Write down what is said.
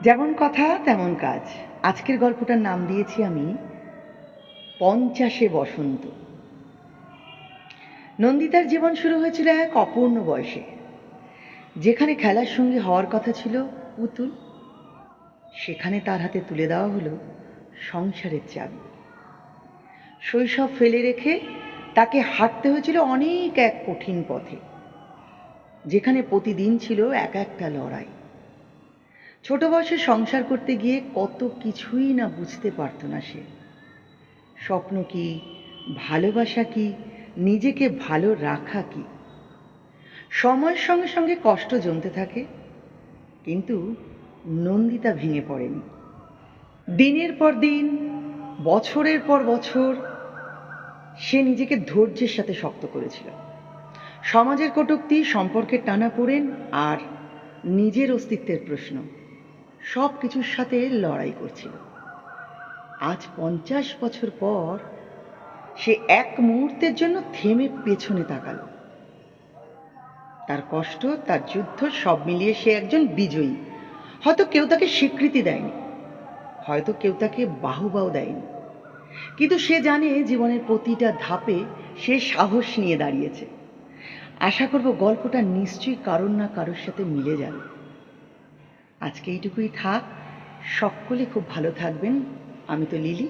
যেমন কথা তেমন কাজ। আজকের গল্পটার নাম দিয়েছি আমি 50-এ বসন্ত। নন্দিতার জীবন শুরু হয়েছিল এক অপূর্ণ বয়সে, যেখানে খেলার সঙ্গী হওয়ার কথা ছিল পুতুল, সেখানে তার হাতে তুলে দেওয়া হলো সংসারের চাবি। শৈশব ফেলে রেখে তাকে হাঁটতে হয়েছিল অনেক এক কঠিন পথে, যেখানে প্রতিদিন ছিল এক একটা লড়াই। ছোট বয়সে সংসার করতে গিয়ে কত কিছুই না বুঝতে পারত না সে। স্বপ্ন কি, ভালোবাসা কি, নিজেকে ভালো রাখা কি। সময়ের সঙ্গে সঙ্গে কষ্ট জমতে থাকে, কিন্তু নন্দিতা ভেঙে পড়েনি। দিনের পর দিন, বছরের পর বছর সে নিজেকে ধৈর্যের সাথে শক্ত করেছিল। সমাজের কটূক্তি, সম্পর্কের টানাপোড়েন আর নিজের অস্তিত্বের প্রশ্ন, সব কিছুর সাথে লড়াই করছিল। আজ 50 বছর পর সে এক মুহূর্তের জন্য থেমে পেছনে তাকালো। তার কষ্ট, তার যুদ্ধ, সব মিলিয়ে সে একজন বিজয়ী। হয়তো কেউ তাকে স্বীকৃতি দেয়নি, হয়তো কেউ তাকে বাহুবাও দেয়নি, কিন্তু সে জানে জীবনের প্রতিটা ধাপে সে সাহস নিয়ে দাঁড়িয়েছে। আশা করব গল্পটা নিশ্চয়ই কারোর না কারোর সাথে মিলে যাবে। আজকে এইটুকুই থাক। সকলে খুব ভালো থাকবেন। আমি তো লিলি।